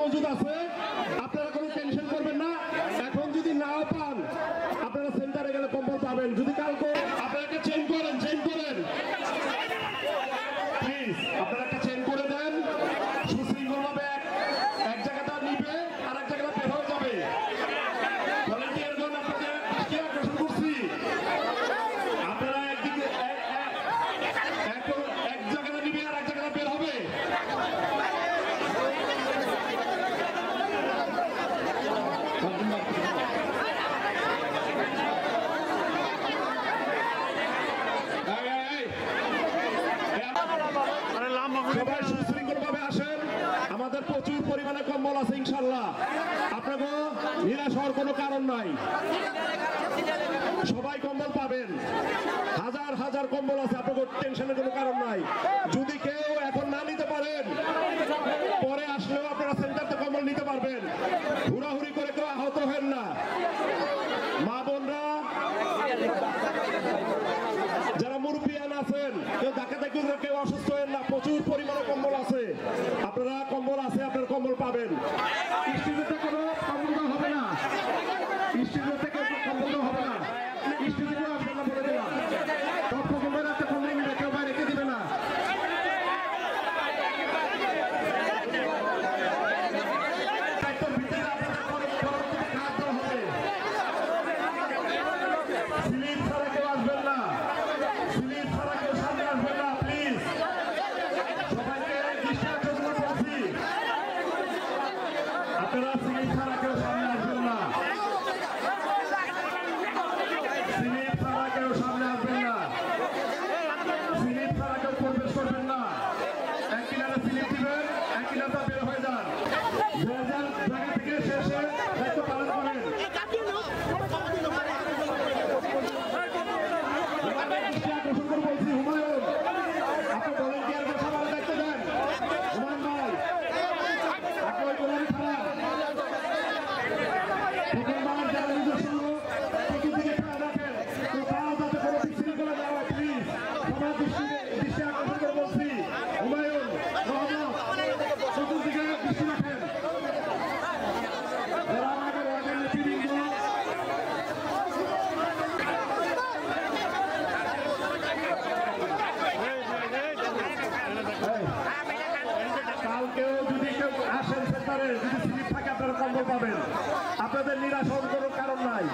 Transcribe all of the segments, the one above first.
মজুদ আছে, আপনারা কোনো টেনশন করবেন না। এখন যদি নাও পান আপনারা সেন্টারে গেলে কম্বল পাবেন। যদি কালকে আপনারা একটা চেঞ্জ করেন প্লিজ, আপনারা একটা চেঞ্জ করে দেন, সুশৃঙ্খলভাবে এক জায়গাটা নিবে আর এক জায়গাটা বের হয়ে যাবে। ভলান্টিয়ারগণ আপনাদের দৃষ্টি আকর্ষণ করছি, আপনারা একদিকে এক জায়গাটা নিবে আর এক জায়গাটা বের হবে। সবাই সুশৃঙ্খলভাবে আসেন, আমাদের প্রচুর পরিমাণে কম্বল আছে ইনশাল্লাহ, আপনাকে নিরাশ হওয়ার কোনো কারণ নাই। সবাই কম্বল পাবেন, হাজার হাজার কম্বল আছে, আপনাকে টেনশনের কোনো কারণ নাই। যদি কেউ এখন না নিতে পারেন পরে আসলেও আপনারা সেন্টারতে কম্বল নিতে পারবেন। হুড়াহুড়ি করে কেউ আহত হেন না। মা বোনরা যারা মুরব্বিয়ান আছেন কেউ ধাক্কাধাক্কি করে কেউ অসুস্থ হেন না, প্রচুর পরিমাণে কম্বল আছে, আপনারা কম্বল আছে, আপনার কম্বল পাবেন। স্টুডিওতে কোনো কম্বল হবে না, স্টুডিওতে কেউ কম্বল হবে না, স্টুডিওতে আসবেন না বলে দিলাম। সব কম্বলের হাতে কম্বল নিবে, কেউ বাইরে রেখে দিবে না। কম্বল পাবেন, আপনাদের নিরাশ হওয়ার কোনো কারণ নাই।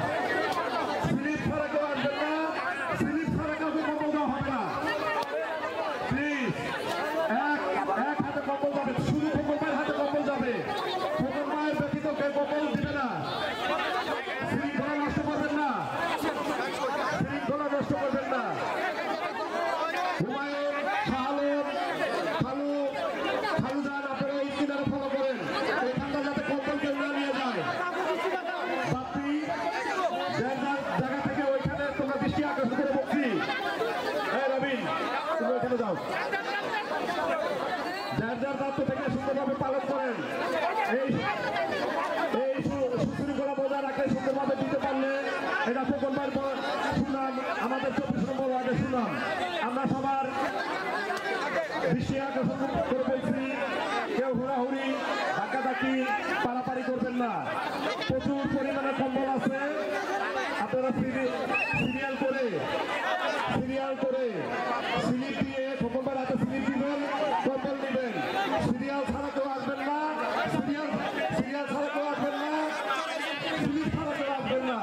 স্লিপ ছাড়া কেউ আসবেন না, স্লিপ ছাড়া কাউকে কম্বল দেওয়া হবে না। প্লিজ এক হাতে কম্বল যাবে, শুধু ফোকর মায়ের হাতে কম্বল যাবে, ফোকর মায়ের ব্যতীত কেউ কম্বল দিবে না। শৃঙ্খলা নষ্ট করবেন না, শৃঙ্খলা নষ্ট করবেন না। হুমায়ুন, শাহালম, খালুজান আপনারা এই কিনারে ফলো করেন, এখানটা যাতে কম্বল কেউ না নিয়ে যায়। বাপি জায়গা থেকে ওইখানে তোমরা দৃষ্টি আকর্ষণ করে বলছি, রবিন তুমি ওইখানে যাও, যার যার দায়িত্ব থেকে সুন্দরভাবে পালন করেন। এই সুশৃঙ্খলা বজায় রাখলে সুন্দরভাবে দিতে পারলে এটা প্রকল্পের সুনাম, আমাদের 24 নম্বর ওয়ার্ডের সুনাম। আমরা সবার দৃষ্টি আকর্ষণ করে বলছি, কেউ হুড়াহুড়ি ধাক্কাধাক্কি পারাপারি করবেন না। প্রচুর পরিমাণে কম্বল আছে, আপনারা সিরিয়াল করে স্লিপ দিয়ে প্রকল্পের হাতে স্লিপ দিবেন, কম্বল নেবেন। সিরিয়াল ছাড়া কেউ আসবেন না, সিরিয়াল ছাড়া কেউ আসবেন না, স্লিপ ছাড়া কেউ আসবেন না।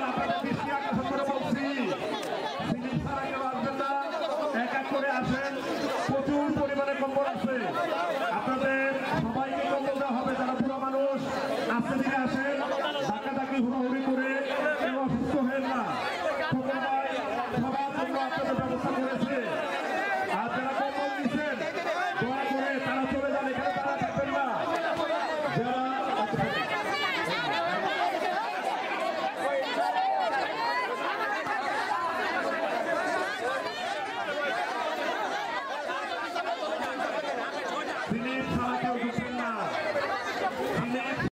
আপনাদের দৃষ্টি আকর্ষণ করে বলছি, স্লিপ ছাড়া কেউ আসবেন না, এক এক করে আসেন। প্রচুর পরিমাণে কম্বল আছে, আপনাদের সবাইকে কম্বল দেওয়া হবে। যারা পুরো মানুষ আস্তে ধীরে আসেন, ধাক্কাধাক্কি হুড়াহুড়ি করে কেউ অসুস্থ হেন না। সবার জন্য আপনাদের ব্যবস্থা করেছে। আর যারা কম্বল দিচ্ছেন দয়া করে তারা চলে যান, এখানে তারা থাকবেন না। যারা স্লিপ ছাড়া